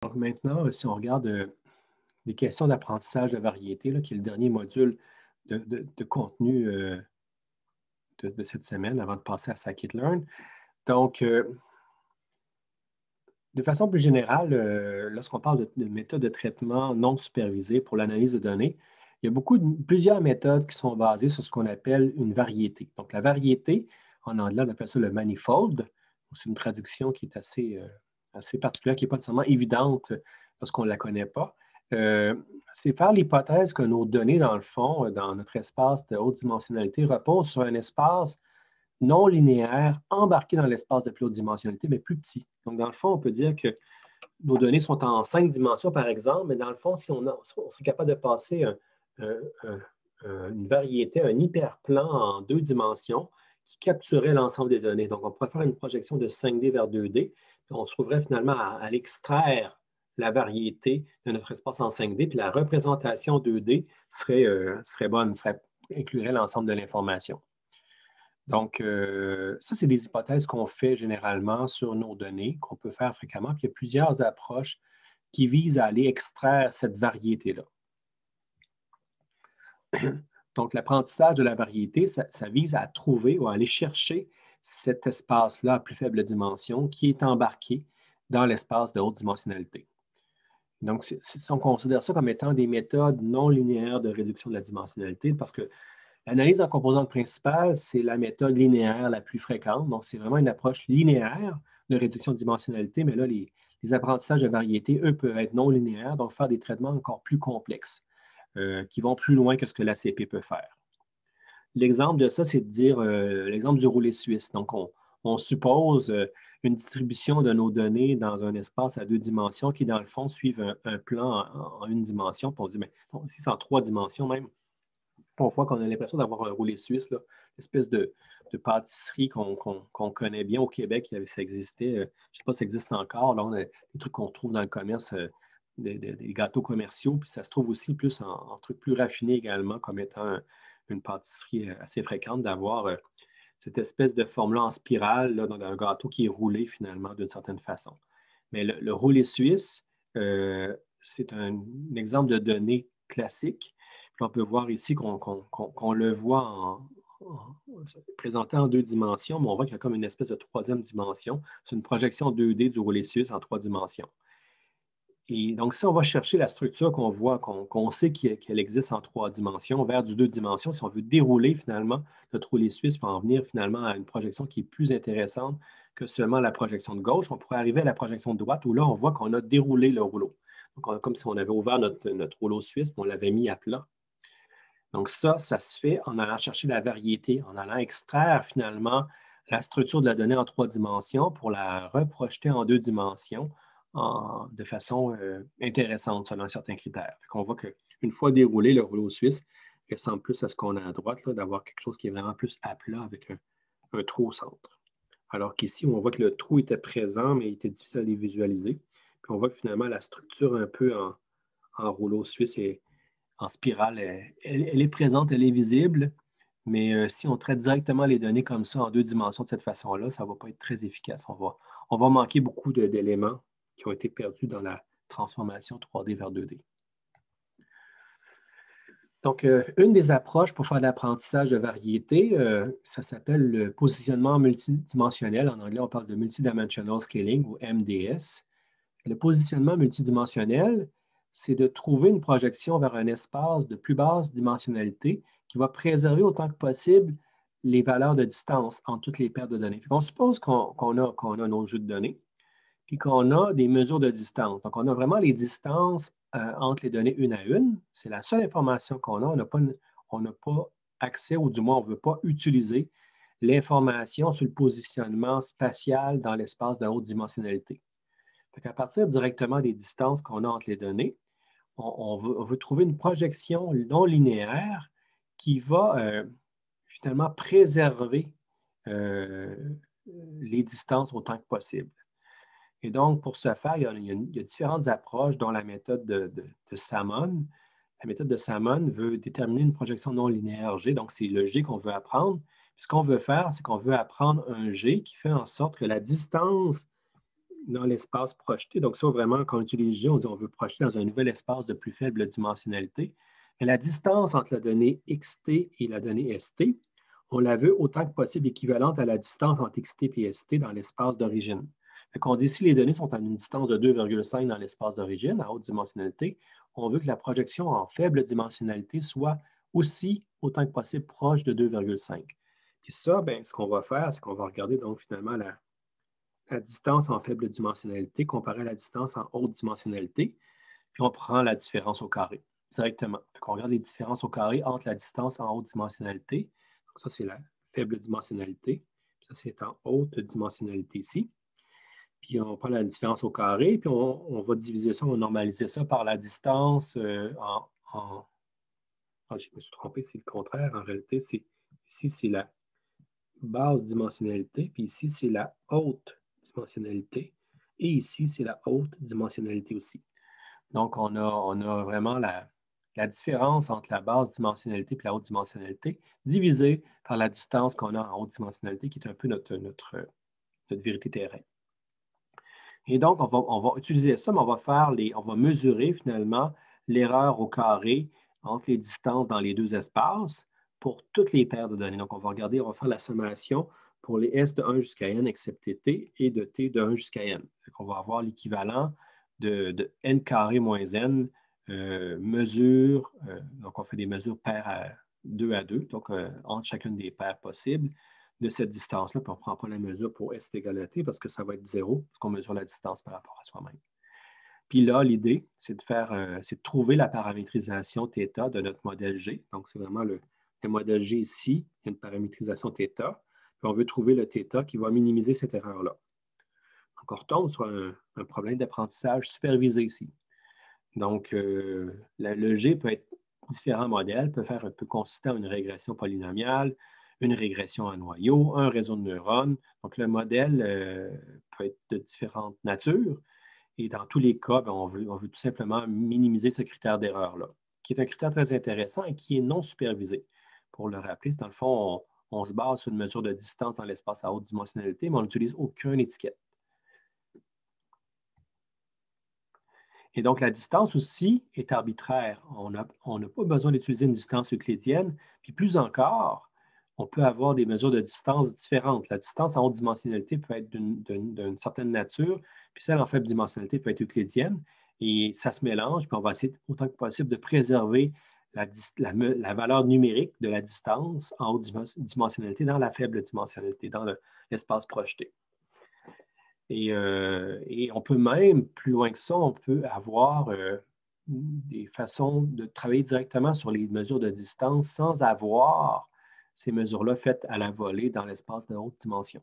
Donc maintenant, si on regarde les questions d'apprentissage de variété, là, qui est le dernier module de contenu de cette semaine avant de passer à Scikit-Learn. Donc, de façon plus générale, lorsqu'on parle de méthodes de traitement non supervisées pour l'analyse de données, il y a plusieurs méthodes qui sont basées sur ce qu'on appelle une variété. Donc, la variété, en anglais, on appelle ça le manifold. C'est une traduction qui est assez particulière, qui n'est pas nécessairement évidente lorsqu'on ne la connaît pas. C'est faire l'hypothèse que nos données, dans le fond, dans notre espace de haute dimensionnalité, reposent sur un espace non linéaire embarqué dans l'espace de plus haute dimensionnalité, mais plus petit. Donc, dans le fond, on peut dire que nos données sont en 5 dimensions, par exemple, mais dans le fond, si on serait capable de passer une variété, un hyperplan en 2 dimensions qui capturait l'ensemble des données. Donc, on pourrait faire une projection de 5D vers 2D, puis on se trouverait finalement à aller extraire la variété de notre espace en 5D, puis la représentation 2D serait bonne, inclurait l'ensemble de l'information. Donc, ça, c'est des hypothèses qu'on fait généralement sur nos données, qu'on peut faire fréquemment. Puis il y a plusieurs approches qui visent à aller extraire cette variété-là. Donc, l'apprentissage de la variété, ça vise à trouver ou à aller chercher cet espace-là à plus faible dimension qui est embarqué dans l'espace de haute dimensionnalité. Donc, on considère ça comme étant des méthodes non linéaires de réduction de la dimensionnalité parce que l'analyse en composante principale, c'est la méthode linéaire la plus fréquente. Donc, c'est vraiment une approche linéaire de réduction de dimensionnalité, mais là, les apprentissages de variété, eux, peuvent être non linéaires, donc faire des traitements encore plus complexes, qui vont plus loin que ce que l'ACP peut faire. L'exemple de ça, c'est de dire l'exemple du roulet suisse. Donc, on suppose une distribution de nos données dans un espace à 2 dimensions qui, dans le fond, suivent un plan en 1 dimension. Puis on dit, mais non, si c'est en 3 dimensions même, on voit qu'on a l'impression d'avoir un roulet suisse, là, une espèce de pâtisserie qu'on connaît bien au Québec. Ça existait, je ne sais pas si ça existe encore. Là, on a des trucs qu'on trouve dans le commerce, des gâteaux commerciaux, puis ça se trouve aussi plus en trucs plus raffinés également, comme étant une pâtisserie assez fréquente, d'avoir cette espèce de forme-là en spirale là, dans un gâteau qui est roulé finalement d'une certaine façon. Mais le roulet suisse, c'est un exemple de données classique. Puis on peut voir ici qu'on le voit présenté en 2 dimensions, mais on voit qu'il y a comme une espèce de troisième dimension. C'est une projection 2D du roulet suisse en 3 dimensions. Et donc, si on va chercher la structure qu'on voit, qu'on sait qu'elle existe en 3 dimensions, vers du 2 dimensions, si on veut dérouler finalement notre roulet suisse pour en venir finalement à une projection qui est plus intéressante que seulement la projection de gauche, on pourrait arriver à la projection de droite où là, on voit qu'on a déroulé le rouleau. Donc, comme si on avait ouvert notre rouleau suisse, on l'avait mis à plat. Donc, ça se fait en allant chercher la variété, en allant extraire finalement la structure de la donnée en 3 dimensions pour la reprojeter en 2 dimensions de façon intéressante selon certains critères. On voit qu'une fois déroulé, le rouleau suisse ressemble plus à ce qu'on a à droite, d'avoir quelque chose qui est vraiment plus à plat avec un trou au centre. Alors qu'ici, on voit que le trou était présent, mais il était difficile à les visualiser. Puis on voit que finalement, la structure un peu en rouleau suisse est en spirale, elle est présente, elle est visible, mais si on traite directement les données comme ça en 2 dimensions de cette façon-là, ça ne va pas être très efficace. On va manquer beaucoup d'éléments qui ont été perdus dans la transformation 3D vers 2D. Donc, une des approches pour faire de l'apprentissage de variété, ça s'appelle le positionnement multidimensionnel. En anglais, on parle de Multidimensional Scaling ou MDS. Le positionnement multidimensionnel, c'est de trouver une projection vers un espace de plus basse dimensionnalité qui va préserver autant que possible les valeurs de distance entre toutes les paires de données. On suppose qu'on a nos jeux de données, puis qu'on a des mesures de distance. Donc, on a vraiment les distances entre les données une à une. C'est la seule information qu'on a. On n'a pas accès, ou du moins, on ne veut pas utiliser l'information sur le positionnement spatial dans l'espace de haute dimensionnalité. À partir directement des distances qu'on a entre les données, on veut trouver une projection non linéaire qui va finalement préserver les distances autant que possible. Et donc, pour ce faire, il y a différentes approches, dont la méthode de Salmon. La méthode de Salmon veut déterminer une projection non linéaire G, donc c'est le G qu'on veut apprendre. Puis ce qu'on veut faire, c'est qu'on veut apprendre un G qui fait en sorte que la distance dans l'espace projeté. Donc, ça, vraiment, quand on utilise G, on dit on veut projeter dans un nouvel espace de plus faible dimensionnalité. Mais la distance entre la donnée xt et la donnée st, on la veut autant que possible équivalente à la distance entre xt et st dans l'espace d'origine. On dit si les données sont à une distance de 2,5 dans l'espace d'origine, à haute dimensionnalité, on veut que la projection en faible dimensionnalité soit aussi, autant que possible, proche de 2,5. Puis ça, bien, ce qu'on va faire, c'est qu'on va regarder donc finalement la distance en faible dimensionnalité comparée à la distance en haute dimensionnalité, puis on prend la différence au carré directement. On regarde les différences au carré entre la distance en haute dimensionnalité. Donc ça, c'est la faible dimensionnalité. Ça, c'est en haute dimensionnalité ici. Puis on prend la différence au carré, puis on va diviser ça, on va normaliser ça par la distance Ah, je me suis trompé, c'est le contraire. En réalité, ici, c'est la basse dimensionnalité, puis ici, c'est la haute dimensionnalité. Et ici, c'est la haute dimensionnalité aussi. Donc, on a vraiment la différence entre la basse dimensionnalité et la haute dimensionnalité divisée par la distance qu'on a en haute dimensionnalité, qui est un peu notre vérité terrestre. Et donc, on va utiliser ça, mais on va mesurer finalement l'erreur au carré entre les distances dans les deux espaces pour toutes les paires de données. Donc, on va regarder, on va faire la sommation pour les S de 1 jusqu'à N excepté T et de T de 1 jusqu'à N. On va avoir l'équivalent de N carré moins N mesure, donc on fait des mesures paires à 2 à 2, donc entre chacune des paires possibles de cette distance-là, puis on ne prend pas la mesure pour S égale à T parce que ça va être 0, parce qu'on mesure la distance par rapport à soi-même. Puis là, l'idée, c'est de trouver la paramétrisation θ de notre modèle G. Donc, c'est vraiment le modèle G ici, il y a une paramétrisation θ. Puis on veut trouver le θ qui va minimiser cette erreur-là. Donc, on retombe sur un problème d'apprentissage supervisé ici. Donc, le G peut être différents modèles, peut consister en une régression polynomiale, une régression à noyau, un réseau de neurones. Donc, le modèle peut être de différentes natures. Et dans tous les cas, on veut tout simplement minimiser ce critère d'erreur-là, qui est un critère très intéressant et qui est non supervisé. Pour le rappeler, dans le fond, on se base sur une mesure de distance dans l'espace à haute dimensionnalité, mais on n'utilise aucune étiquette. Et donc, la distance aussi est arbitraire. On n'a pas besoin d'utiliser une distance euclidienne. Puis plus encore, on peut avoir des mesures de distance différentes. La distance en haute dimensionnalité peut être d'une certaine nature, puis celle en faible dimensionnalité peut être euclidienne. Et ça se mélange, puis on va essayer autant que possible de préserver la valeur numérique de la distance en haute dimensionnalité dans la faible dimensionnalité, dans l'espace projeté. Et on peut même, plus loin que ça, on peut avoir des façons de travailler directement sur les mesures de distance sans avoir ces mesures-là faites à la volée dans l'espace de haute dimension.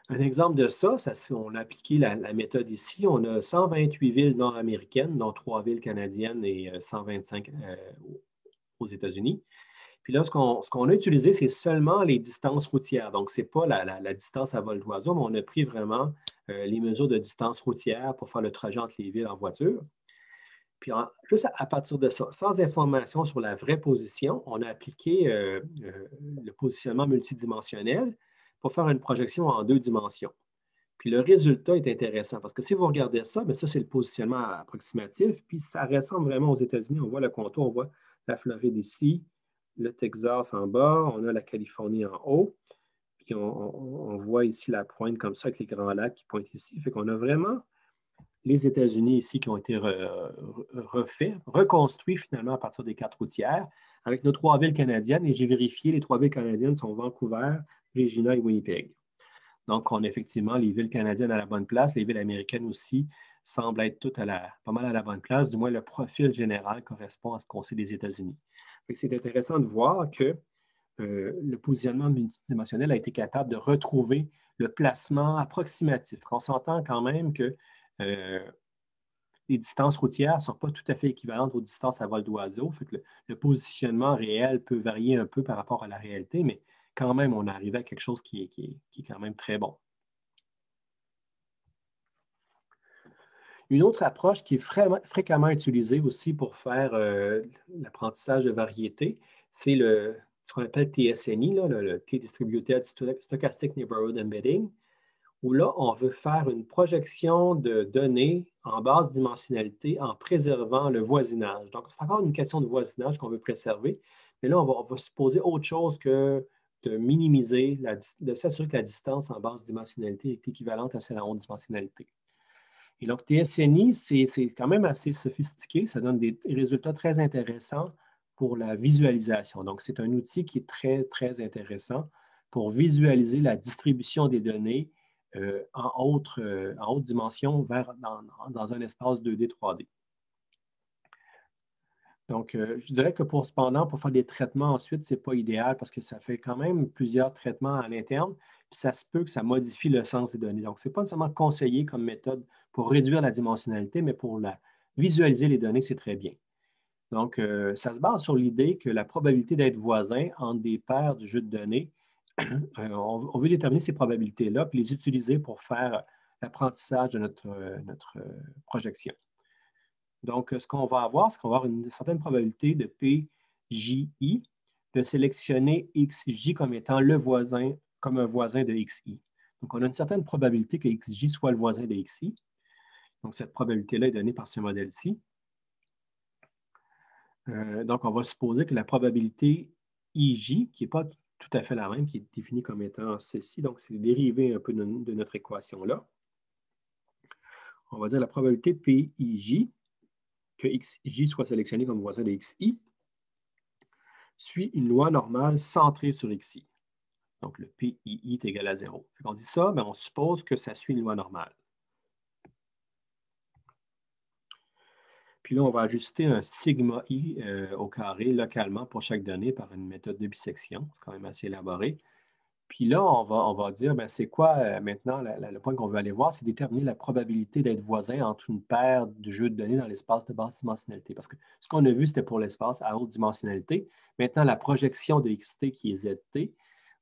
Un exemple de ça, on a appliqué la méthode ici. On a 128 villes nord-américaines, dont 3 villes canadiennes et 125 aux États-Unis. Puis là, ce qu'on a utilisé, c'est seulement les distances routières. Donc, ce n'est pas la distance à vol d'oiseau, mais on a pris vraiment les mesures de distance routière pour faire le trajet entre les villes en voiture. Puis, juste à partir de ça, sans information sur la vraie position, on a appliqué le positionnement multidimensionnel pour faire une projection en 2 dimensions. Puis le résultat est intéressant parce que si vous regardez ça, bien, ça, c'est le positionnement approximatif. Puis ça ressemble vraiment aux États-Unis. On voit le contour, on voit la Floride ici, le Texas en bas, on a la Californie en haut. Puis on voit ici la pointe comme ça avec les grands lacs qui pointent ici. Fait qu'on a vraiment les États-Unis ici qui ont été refaits, reconstruits finalement à partir des 4 routières avec nos 3 villes canadiennes. Et j'ai vérifié, les 3 villes canadiennes sont Vancouver, Regina et Winnipeg. Donc, on a effectivement les villes canadiennes à la bonne place. Les villes américaines aussi semblent être toutes pas mal à la bonne place. Du moins, le profil général correspond à ce qu'on sait des États-Unis. C'est intéressant de voir que le positionnement multidimensionnel a été capable de retrouver le placement approximatif. On s'entend quand même que les distances routières ne sont pas tout à fait équivalentes aux distances à vol d'oiseau. Le positionnement réel peut varier un peu par rapport à la réalité, mais quand même, on arrive à quelque chose qui est quand même très bon. Une autre approche qui est fréquemment utilisée aussi pour faire l'apprentissage de variété, c'est ce qu'on appelle TSNE, là, le T-Distributed Stochastic Neighborhood Embedding, où là, on veut faire une projection de données en basse dimensionnalité en préservant le voisinage. Donc, c'est encore une question de voisinage qu'on veut préserver, mais là, on va supposer autre chose que de minimiser, de s'assurer que la distance en basse dimensionnalité est équivalente à celle en haute dimensionnalité. Et donc, TSNI, c'est quand même assez sophistiqué. Ça donne des résultats très intéressants pour la visualisation. Donc, c'est un outil qui est très, très intéressant pour visualiser la distribution des données en haute dimension dans un espace 2D, 3D. Donc, je dirais que cependant, pour faire des traitements ensuite, ce n'est pas idéal parce que ça fait quand même plusieurs traitements à l'interne, puis ça se peut que ça modifie le sens des données. Donc, ce n'est pas nécessairement conseillé comme méthode pour réduire la dimensionnalité, mais pour visualiser les données, c'est très bien. Donc, ça se base sur l'idée que la probabilité d'être voisin entre des paires du jeu de données, on veut déterminer ces probabilités-là, puis les utiliser pour faire l'apprentissage de notre projection. Donc, ce qu'on va avoir, c'est qu'on va avoir une certaine probabilité de PJI de sélectionner XJ comme étant le voisin, comme un voisin de XI. Donc, on a une certaine probabilité que XJ soit le voisin de XI. Donc, cette probabilité-là est donnée par ce modèle-ci. Donc, on va supposer que la probabilité IJ, qui n'est pas tout à fait la même, qui est définie comme étant ceci, donc c'est dérivé un peu de notre équation-là. On va dire la probabilité PIJ, que XJ soit sélectionné comme voisin de XI, suit une loi normale centrée sur XI. Donc, le PII est égal à 0. Quand on dit ça, on suppose que ça suit une loi normale. Puis là, on va ajuster un sigma i au carré localement pour chaque donnée par une méthode de bisection. C'est quand même assez élaboré. Puis là, on va dire, c'est quoi maintenant, le point qu'on veut aller voir, c'est déterminer la probabilité d'être voisin entre une paire de jeux de données dans l'espace de basse dimensionnalité. Parce que ce qu'on a vu, c'était pour l'espace à haute dimensionnalité. Maintenant, la projection de XT qui est ZT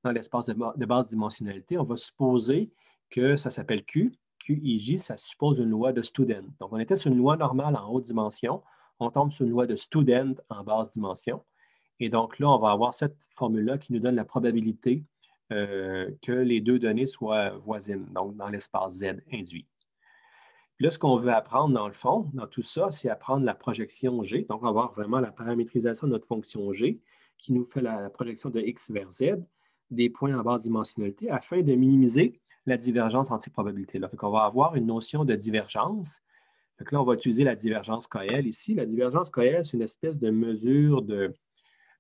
dans l'espace de basse dimensionnalité, on va supposer que ça s'appelle Q. QIJ, ça suppose une loi de Student. Donc, on était sur une loi normale en haute dimension. On tombe sur une loi de Student en basse dimension. Et donc là, on va avoir cette formule-là qui nous donne la probabilité que les deux données soient voisines, donc dans l'espace Z induit. Puis là, ce qu'on veut apprendre dans le fond, dans tout ça, c'est apprendre la projection G. Donc, on va avoir vraiment la paramétrisation de notre fonction G qui nous fait la projection de X vers Z, des points en basse dimensionnalité, afin de minimiser la divergence entre ces probabilités-là. Donc, on va avoir une notion de divergence. Donc là, on va utiliser la divergence Coel ici. La divergence Coel, c'est une espèce de mesure de...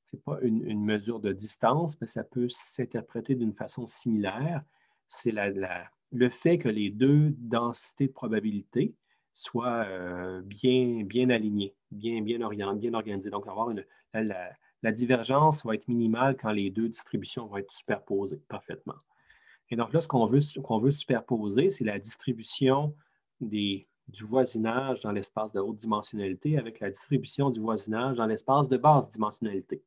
Ce n'est pas une mesure de distance, mais ça peut s'interpréter d'une façon similaire. C'est le fait que les deux densités de probabilité soient bien alignées, bien organisées. Donc, la divergence va être minimale quand les deux distributions vont être superposées parfaitement. Et donc là, ce qu'on veut superposer, c'est la distribution du voisinage dans l'espace de haute dimensionnalité avec la distribution du voisinage dans l'espace de basse dimensionnalité.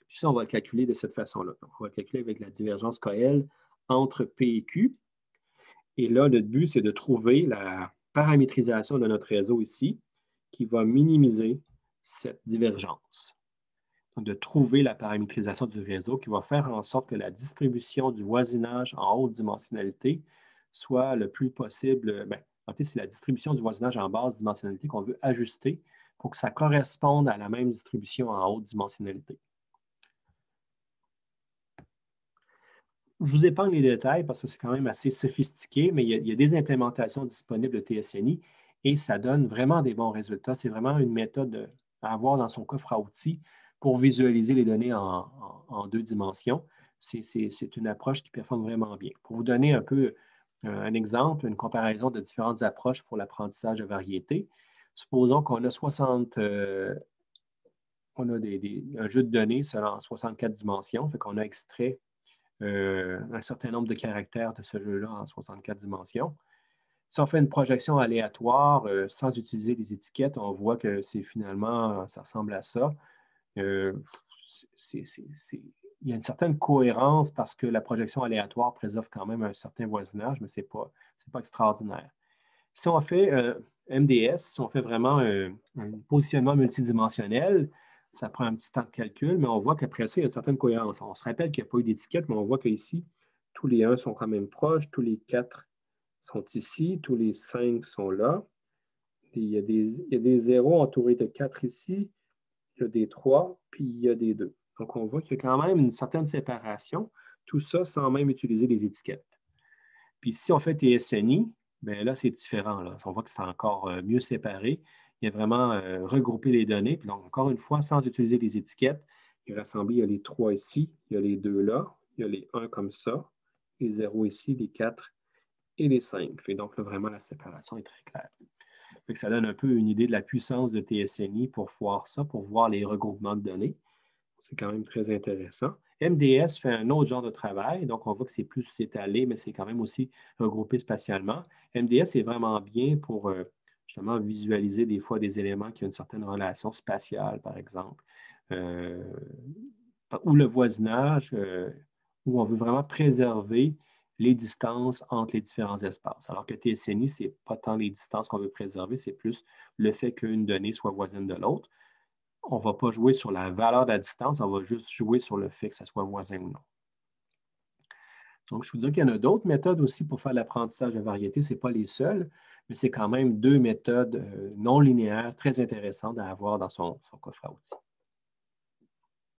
Puis ça, on va le calculer de cette façon-là. On va le calculer avec la divergence Coel entre P et Q. Et là, notre but, c'est de trouver la paramétrisation de notre réseau ici qui va minimiser cette divergence. Donc, de trouver la paramétrisation du réseau qui va faire en sorte que la distribution du voisinage en haute dimensionnalité soit le plus possible. En fait, c'est la distribution du voisinage en basse dimensionnalité qu'on veut ajuster pour que ça corresponde à la même distribution en haute dimensionnalité. Je vous épargne les détails parce que c'est quand même assez sophistiqué, mais il y a des implémentations disponibles de TSNI et ça donne vraiment des bons résultats. C'est vraiment une méthode à avoir dans son coffre à outils pour visualiser les données en deux dimensions. C'est une approche qui performe vraiment bien. Pour vous donner un peu un exemple, une comparaison de différentes approches pour l'apprentissage de variétés, supposons qu'on a 60... on a un jeu de données selon 64 dimensions, fait qu'on a extrait un certain nombre de caractères de ce jeu-là en 64 dimensions. Si on fait une projection aléatoire sans utiliser des étiquettes, on voit que finalement, ça ressemble à ça. Il y a une certaine cohérence parce que la projection aléatoire préserve quand même un certain voisinage, mais ce n'est pas extraordinaire. Si on fait MDS, si on fait vraiment un positionnement multidimensionnel, Ça prend un petit temps de calcul, mais on voit qu'après ça, il y a une certaine cohérence. On se rappelle qu'il n'y a pas eu d'étiquette, mais on voit qu'ici, tous les 1 sont quand même proches, tous les 4 sont ici, tous les 5 sont là. Et il y a des zéros entourés de 4 ici, il y a des 3, puis il y a des 2. Donc, on voit qu'il y a quand même une certaine séparation, tout ça sans même utiliser les étiquettes. Puis si on fait TSNI, bien là, c'est différent. Là. On voit que c'est encore mieux séparé. Il y a vraiment regroupé les données. Puis donc, encore une fois, sans utiliser les étiquettes, il est rassemblé, il y a les 3 ici, il y a les 2 là, il y a les 1 comme ça, les 0 ici, les 4 et les 5. Et donc, là, vraiment, la séparation est très claire. Fait que ça donne un peu une idée de la puissance de TSNI pour voir ça, pour voir les regroupements de données. C'est quand même très intéressant. MDS fait un autre genre de travail, donc on voit que c'est plus étalé, mais c'est quand même aussi regroupé spatialement. MDS est vraiment bien pour justement visualiser des fois des éléments qui ont une certaine relation spatiale, par exemple, euh, ou le voisinage, où on veut vraiment préserver les distances entre les différents espaces. Alors que TSNI, ce n'est pas tant les distances qu'on veut préserver, c'est plus le fait qu'une donnée soit voisine de l'autre. On ne va pas jouer sur la valeur de la distance, on va juste jouer sur le fait que ça soit voisin ou non. Donc, je vous dis qu'il y en a d'autres méthodes aussi pour faire l'apprentissage de variété. Ce n'est pas les seules, mais c'est quand même deux méthodes non linéaires très intéressantes à avoir dans son coffre à outils.